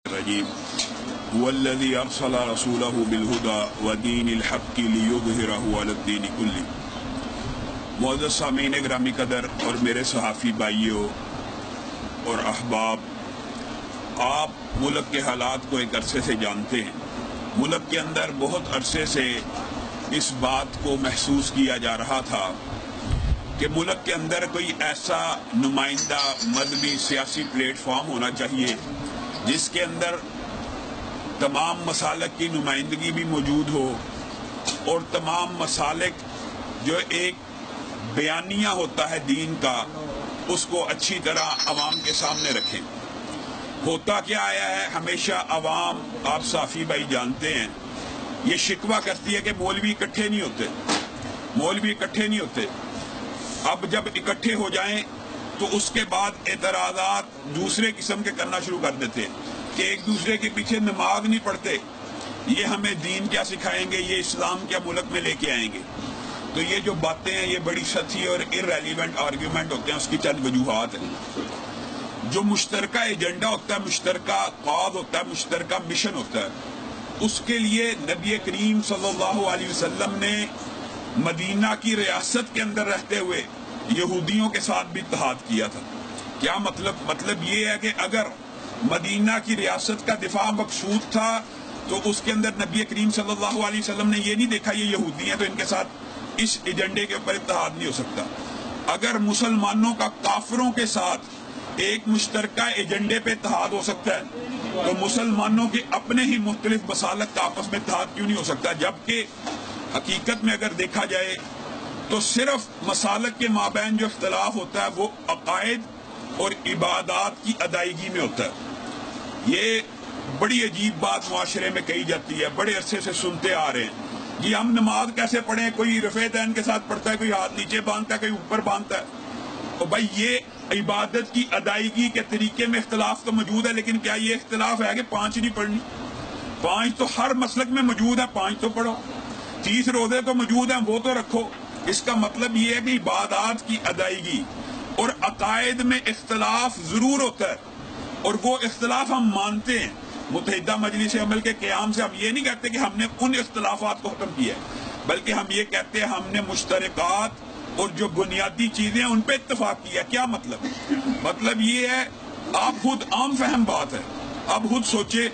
الرجیم والذی ارسل رسولہ بالہدی ودین الحق لیظہرہ علی الدین کلہ۔ معزز سامعین گرامی قدر اور میرے صحافی بھائیوں اور احباب، آپ ملک کے حالات کو ایک عرصے سے جانتے ہیں۔ ملک کے اندر بہت عرصے سے اس بات کو محسوس کیا جا رہا تھا کہ ملک کے اندر کوئی ایسا نمائندہ مذہبی سیاسی پلیٹ فارم ہونا چاہیے جس کے اندر تمام مسالک کی نمائندگی بھی موجود ہو اور تمام مسالک جو ایک بیانیہ ہوتا ہے دین کا اس کو اچھی طرح عوام کے سامنے رکھیں۔ ہوتا کیا آیا ہے، ہمیشہ عوام، آپ صحافی بھائی جانتے ہیں، یہ شکوہ کرتی ہے کہ مولوی اکٹھے نہیں ہوتے۔ اب جب اکٹھے ہو جائیں تو اس کے بعد اعتراضات دوسرے قسم کے کرنا شروع کر دیتے ہیں کہ ایک دوسرے کے پیچھے نماز نہیں پڑھتے، یہ ہمیں دین کیا سکھائیں گے، یہ اسلام کیا ملک میں لے کے آئیں گے۔ تو یہ جو باتیں ہیں یہ بڑی سطحی اور irrelevant آرگیومنٹ ہوتے ہیں، اس کی چند وجوہات ہیں۔ جو مشترکہ ایجنڈا ہوتا ہے، مشترکہ قاصد ہوتا ہے، مشترکہ مشن ہوتا ہے، اس کے لیے نبی کریم صلی اللہ علیہ وسلم نے مدینہ کی ریاست کے اندر رہتے ہوئے یہودیوں کے ساتھ بھی اتحاد کیا تھا۔ کیا مطلب یہ ہے کہ اگر مدینہ کی ریاست کا دفاع مقصود تھا تو اس کے اندر نبی کریم صلی اللہ علیہ وسلم نے یہ نہیں دیکھا یہ یہودی ہیں تو ان کے ساتھ اس ایجنڈے کے اوپر اتحاد نہیں ہو سکتا۔ اگر مسلمانوں کا کافروں کے ساتھ ایک مشترکہ ایجنڈے پہ اتحاد ہو سکتا ہے تو مسلمانوں کے اپنے ہی مختلف مسالک کا آپس میں اتحاد کیوں نہیں ہو سکتا؟ جبکہ حقیقت میں اگر دیکھا جائے تو صرف مسالک کے مابین جو اختلاف ہوتا ہے وہ عقائد اور عبادات کی ادائیگی میں ہوتا ہے۔ یہ بڑی عجیب بات معاشرے میں کہی جاتی ہے، بڑے عرصے سے سنتے آ رہے ہیں جی ہم نماز کیسے پڑھیں، کوئی رفعتین کے ساتھ پڑھتا ہے، کوئی ہاتھ نیچے باندھتا ہے، کوئی اوپر باندھتا ہے۔ تو بھائی یہ عبادت کی ادائیگی کے طریقے میں اختلاف تو موجود ہے، لیکن کیا یہ اختلاف ہے کہ 5 نہیں پڑھنی؟ 5 تو ہر مسلک میں موجود ہے، 5 تو پڑھو۔ 30 روزے تو موجود ہیں، وہ تو رکھو۔ اس کا مطلب یہ ہے کہ عبادات کی ادائیگی اور عقائد میں اختلاف ضرور ہوتا ہے اور وہ اختلاف ہم مانتے ہیں۔ متحدہ مجلس عمل کے قیام سے ہم یہ نہیں کہتے کہ ہم نے ان اختلافات کو ختم کیا ہے، بلکہ ہم یہ کہتے ہیں ہم نے مشترکات اور جو بنیادی چیزیں ان پہ اتفاق کیا۔ کیا مطلب یہ ہے، آپ خود عام فہم بات ہے، اب خود سوچے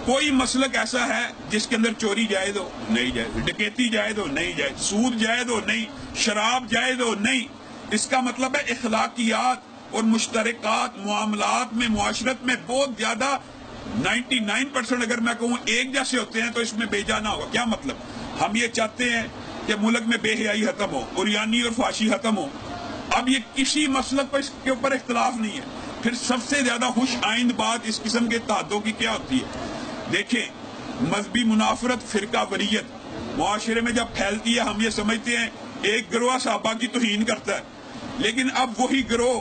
کوئی مسلک ایسا ہے جس کے اندر چوری جائز ہو؟ نہیں جائز۔ ڈکیتی جائز ہو؟ نہیں جائز۔ سود جائز ہو؟ نہیں۔ شراب جائز ہو؟ نہیں۔ اس کا مطلب ہے اخلاقیات اور مشترکات معاملات میں، معاشرت میں بہت زیادہ 99% اگر میں کہوں ایک جیسے ہوتے ہیں تو اس میں بے جا نہ ہوگا۔ کیا مطلب؟ ہم یہ چاہتے ہیں کہ ملک میں بے حیائی ختم ہو، عریانی اور فحاشی ختم ہو۔ اب یہ کسی مسلک پر اس کے اوپر اختلاف نہیں ہے۔ پھر سب سے زیادہ خوش آئند بات اس قسم کے اتحادوں کی کیا ہوتی ہے؟ دیکھیں، مذہبی منافرت، فرقہ واریت معاشرے میں جب پھیلتی ہے ہم یہ سمجھتے ہیں ایک گروہ صحابہ کی توہین کرتا ہے، لیکن اب وہی گروہ،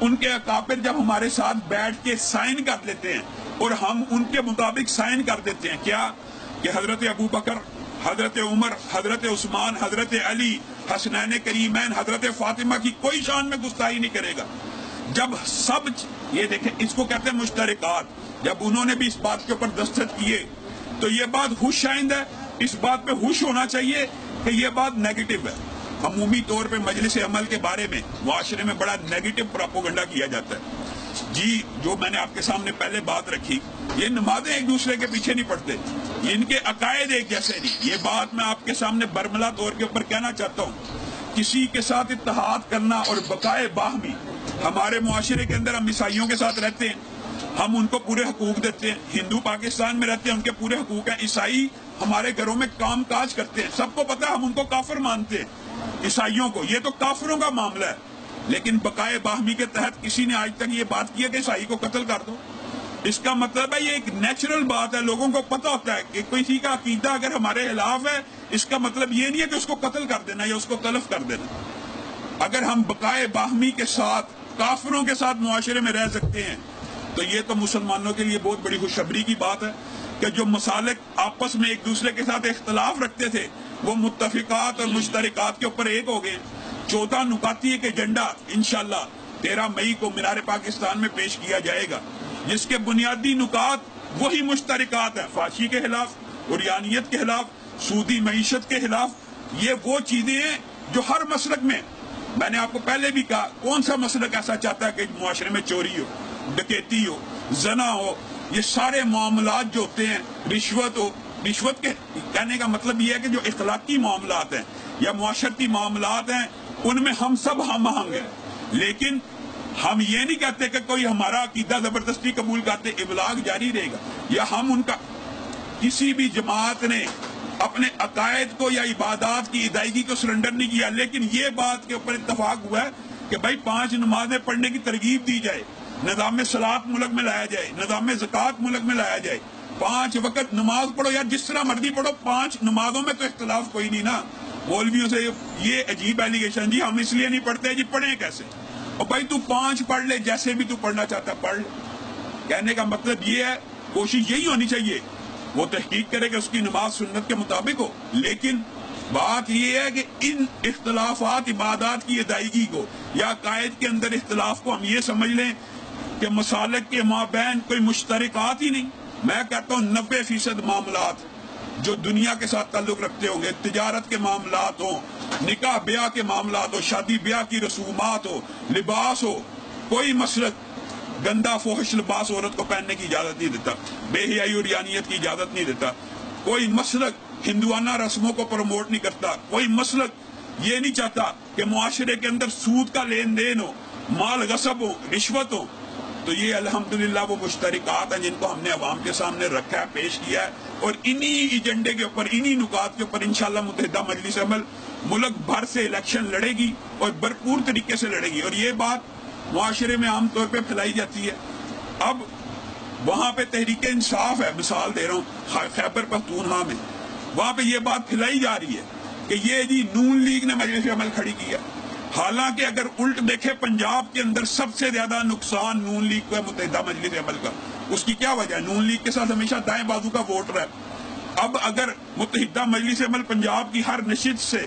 ان کے اکابر جب ہمارے ساتھ بیٹھ کے سائن کر لیتے ہیں اور ہم ان کے مطابق سائن کر دیتے ہیں کیا کہ حضرت ابو بکر، حضرت عمر، حضرت عثمان، حضرت علی، حسنین کریمین، حضرت فاطمہ کی کوئی شان میں گستاخی نہیں کرے گا۔ جب سب یہ دیکھیں، اس کو کہتے ہیں مشترکات، جب انہوں نے بھی اس بات کے اوپر دستخط کیے تو یہ بات خوش آئند ہے، اس بات پہ خوش ہونا چاہیے کہ یہ بات نیگیٹو ہے۔ عمومی طور پہ مجلس عمل کے بارے میں معاشرے میں بڑا نیگیٹو پراپوگنڈا کیا جاتا ہے۔ جی جو میں نے آپ کے سامنے پہلے بات رکھی، یہ نمازیں ایک دوسرے کے پیچھے نہیں پڑھتے، یہ ان کے عقائد ایک جیسے نہیں۔ یہ بات میں آپ کے سامنے برملا طور کے اوپر کہنا چاہتا ہوں، کسی کے ساتھ اتحاد کرنا اور بقائے باہمی، ہمارے معاشرے کے اندر ہم عیسائیوں کے ساتھ رہتے ہیں، ہم ان کو پورے حقوق دیتے ہیں، ہندو پاکستان میں رہتے ہیں، ان کے پورے حقوق ہیں، عیسائی ہمارے گھروں میں کام کاج کرتے ہیں، سب کو پتہ ہے ہم ان کو کافر مانتے ہیں، عیسائیوں کو، یہ تو کافروں کا معاملہ ہے۔ لیکن بقائے باہمی کے تحت کسی نے آج تک یہ بات کی ہے کہ عیسائی کو قتل کر دو؟ اس کا مطلب ہے یہ ایک نیچرل بات ہے، لوگوں کو پتہ ہوتا ہے کہ کسی کا عقیدہ اگر ہمارے خلاف ہے، اس کا مطلب یہ نہیں ہے کہ اس کو قتل کر دینا یا اس کو تلف کر دینا۔ اگر ہم بقائے باہمی کے ساتھ کافروں کے ساتھ معاشرے میں رہ سکتے ہیں تو یہ تو مسلمانوں کے لیے بہت بڑی خوشخبری کی بات ہے کہ جو مسالک آپس میں ایک دوسرے کے ساتھ اختلاف رکھتے تھے وہ متفقات اور مشترکات کے اوپر ایک ہو گئے۔ 14 نکاتی ایک ایجنڈا انشاءاللہ 13 مئی کو مینار پاکستان میں پیش کیا جائے گا۔ جس کے بنیادی نکات وہی مشترکات ہیں، فحاشی کے خلاف، عریانیت کے خلاف، سودی معیشت کے خلاف۔ یہ وہ چیزیں ہیں جو ہر مسلک میں، میں نے آپ کو پہلے بھی کہا، کون سا مسلک ایسا چاہتا ہے کہ معاشرے میں چوری ہو، ڈکیتی ہو، زنا ہو؟ یہ سارے معاملات جو ہوتے ہیں، رشوت ہو، رشوت کے کہنے کا مطلب یہ ہے کہ جو اخلاقی معاملات ہیں یا معاشرتی معاملات ہیں ان میں ہم سب ہم آہنگ ہیں، لیکن ہم یہ نہیں کہتے کہ کوئی ہمارا عقیدہ زبردستی قبول کرتے، ابلاغ جاری رہے گا، یا ہم ان کا، کسی بھی جماعت نے اپنے عقائد کو یا عبادات کی ادائیگی کو سرنڈر نہیں کیا، لیکن یہ بات کے اوپر اتفاق ہوا ہے کہ بھائی 5 نمازیں پڑھنے کی ترغیب دی جائے، نظام صلاۃ ملک میں لایا جائے، نظام زکوٰۃ ملک میں لایا جائے، 5 وقت نماز پڑھو، یا جس طرح مرضی پڑھو، 5 نمازوں میں تو اختلاف کوئی نہیں نا۔ مولویوں سے یہ عجیب ایلیگیشن، جی ہم اس لیے نہیں پڑھتے، جی پڑھیں کیسے؟ اور بھائی تو 5 پڑھ لے، جیسے بھی تو پڑھنا چاہتا پڑھ لے۔ کہنے کا مطلب یہ ہے، کوشش یہی ہونی چاہیے، وہ تحقیق کرے کہ اس کی نماز سنت کے مطابق ہو، لیکن بات یہ ہے کہ ان اختلافات عبادات کی ادائیگی کو یا عقائد کے اندر اختلاف کو ہم یہ سمجھ لیں کہ مسالک کے مابین کوئی مشترکات ہی نہیں۔ میں کہتا ہوں 90% معاملات جو دنیا کے ساتھ تعلق رکھتے ہوں گے، تجارت کے معاملات ہوں، نکاح بیاہ کے معاملات ہو، شادی بیاہ کی رسومات ہو، لباس ہو، کوئی مسلک گندا فحش لباس عورت کو پہننے کی اجازت نہیں دیتا، بے حیائی اور یانیت کی اجازت نہیں دیتا، کوئی مسلک ہندوانہ رسموں کو پروموٹ نہیں کرتا، کوئی مسلک یہ نہیں چاہتا کہ معاشرے کے اندر سود کا لین دین ہو، مال غصب ہو، رشوت ہو۔ تو یہ الحمدللہ وہ مشترکات ہیں جن کو ہم نے عوام کے سامنے رکھا ہے، پیش کیا ہے، اور انہی ایجنڈے کے اوپر، انہی نکات کے اوپر انشاءاللہ متحدہ مجلس عمل ملک بھر سے الیکشن لڑے گی اور بھرپور طریقے سے لڑے گی۔ اور یہ بات معاشرے میں عام طور پہ پھیلائی جاتی ہے۔ اب وہاں پہ تحریک انصاف ہے، مثال دے رہا ہوں، خیبر پختونخوا میں، وہاں پہ یہ بات پھیلائی جا رہی ہے کہ یہ جی نون لیگ نے مجلس عمل کھڑی کی ہے، حالانکہ اگر الٹ دیکھے پنجاب کے اندر سب سے زیادہ نقصان نون لیگ کو ہے متحدہ مجلس عمل کا۔ اس کی کیا وجہ ہے؟ نون لیگ کے ساتھ ہمیشہ دائیں بازو کا ووٹ رہا ہے۔ اب اگر متحدہ مجلس عمل پنجاب کی ہر نشست سے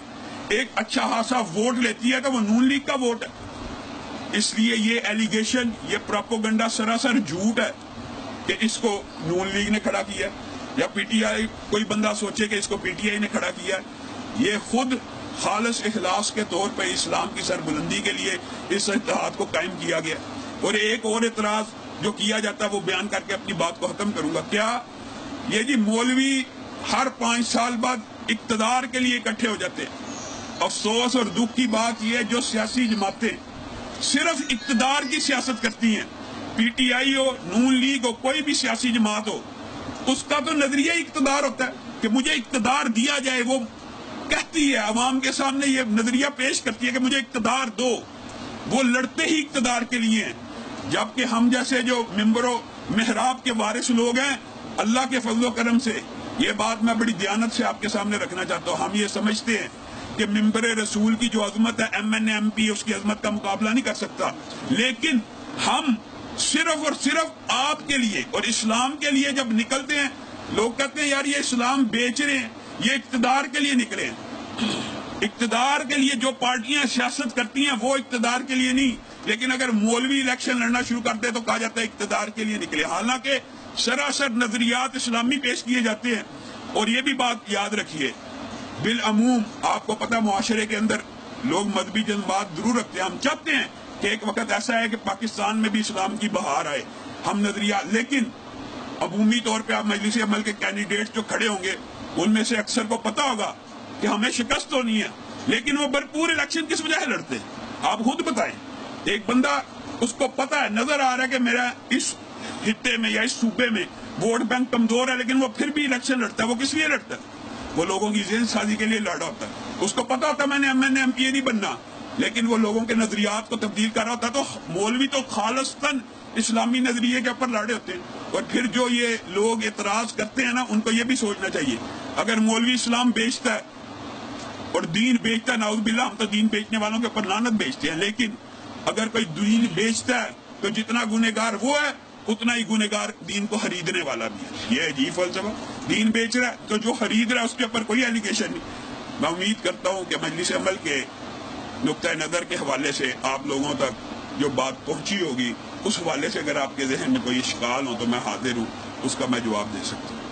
ایک اچھا خاصا ووٹ لیتی ہے تو وہ نون لیگ کا ووٹ ہے۔ اس لیے یہ ایلیگیشن، یہ پروپوگنڈا سراسر جھوٹ ہے کہ اس کو نون لیگ نے کھڑا کیا یا پی ٹی آئی، کوئی بندہ سوچے کہ اس کو پی ٹی آئی نے کھڑا کیا۔ یہ خود خالص اخلاص کے طور پہ اسلام کی سربلندی کے لیے اس اتحاد کو قائم کیا گیا۔ اور ایک اور اعتراض جو کیا جاتا ہے وہ بیان کر کے اپنی بات کو ختم کروں گا۔ کیا یہ جی مولوی ہر 5 سال بعد اقتدار کے لیے اکٹھے ہو جاتے ہیں؟ افسوس اور دکھ کی بات یہ ہے، جو سیاسی جماعتیں صرف اقتدار کی سیاست کرتی ہیں، P T I who, known league ہو، کوئی بھی سیاسی جماعت ہو، اس کا تو نظریہ ہی اقتدار ہوتا ہے کہ مجھے اقتدار دیا جائے۔ وہ کہتی ہے عوام کے سامنے، یہ نظریہ پیش کرتی ہے کہ مجھے اقتدار دو۔ وہ لڑتے ہی اقتدار کے لیے ہیں، جبکہ ہم جیسے جو ممبر و محراب کے وارث لوگ ہیں، اللہ کے فضل و کرم سے، یہ بات میں بڑی دیانت سے آپ کے سامنے رکھنا چاہتا ہوں، ہم یہ سمجھتے ہیں کہ ممبر رسول کی جو عظمت ہے، M N A M P اس کی عظمت کا مقابلہ نہیں کر سکتا، لیکن ہم صرف اور صرف آپ کے لیے اور اسلام کے لیے جب نکلتے ہیں، لوگ کہتے ہیں یار یہ اسلام بیچ رہے ہیں، یہ اقتدار کے لیے نکلے ہیں۔ اقتدار کے لیے جو پارٹیاں سیاست کرتی ہیں وہ اقتدار کے لیے نہیں، لیکن اگر مولوی الیکشن لڑنا شروع کرتے تو کہا جاتا ہے اقتدار کے لیے نکلے، حالانکہ سراسر نظریات اسلامی پیش کیے جاتے ہیں۔ اور یہ بھی بات یاد رکھیے، بالعموم آپ کو پتہ معاشرے کے اندر لوگ مذہبی جذبات ضرور رکھتے ہیں، ہم چاہتے ہیں کہ ایک وقت ایسا ہے کہ پاکستان میں بھی اسلام کی بہار آئے، ہم نظریات، لیکن عمومی طور پہ آپ مجلس عمل کے کینڈیڈیٹ جو کھڑے ہوں گے ان میں سے اکثر کو پتا ہوگا کہ ہمیں شکست ہونی ہے، لیکن وہ بھرپور الیکشن کس وجہ سے لڑتے ہیں؟ آپ خود بتائیں۔ ایک بندہ، اس کو پتا ہے، نظر آ رہا ہے کہ میرا اس خطے میں یا اس صوبے میں ووٹ بینک کمزور ہے، لیکن وہ پھر بھی الیکشن لڑتا ہے۔ وہ کس لیے لڑتا ہے؟ وہ لوگوں کی ذہن سازی کے لیے لڑ رہا ہوتا ہے۔ اس کو پتا ہوتا ہے میں نے M N A M P A نہیں بننا، لیکن وہ لوگوں کے نظریات کو تبدیل کر رہا ہوتا ہے۔ تو مولوی تو خالصتاً اسلامی نظریے کے اوپر لڑے ہوتے ہیں۔ اور پھر جو یہ لوگ اعتراض کرتے ہیں نا، ان کو یہ بھی سوچنا چاہیے، اگر مولوی اسلام بیچتا ہے اور دین بیچتا ہے، نعوذ باللہ، ہم تو دین بیچنے والوں کے اوپر لعنت بیچتے ہیں، لیکن اگر کوئی دین بیچتا ہے تو جتنا گنہگار وہ ہے اتنا ہی گنہگار دین کو خریدنے والا بھی ہے۔ یہ عجیب فلسفہ، دین بیچ رہا ہے تو جو خرید رہا ہے اس کے اوپر کوئی ایلیگیشن نہیں۔ میں امید کرتا ہوں کہ مجلس عمل کے نقطۂ نظر کے حوالے سے آپ لوگوں تک جو بات پہنچی ہوگی اس حوالے سے اگر آپ کے ذہن میں کوئی اشکال ہو تو میں حاضر ہوں، اس کا میں جواب دے سکتا ہوں۔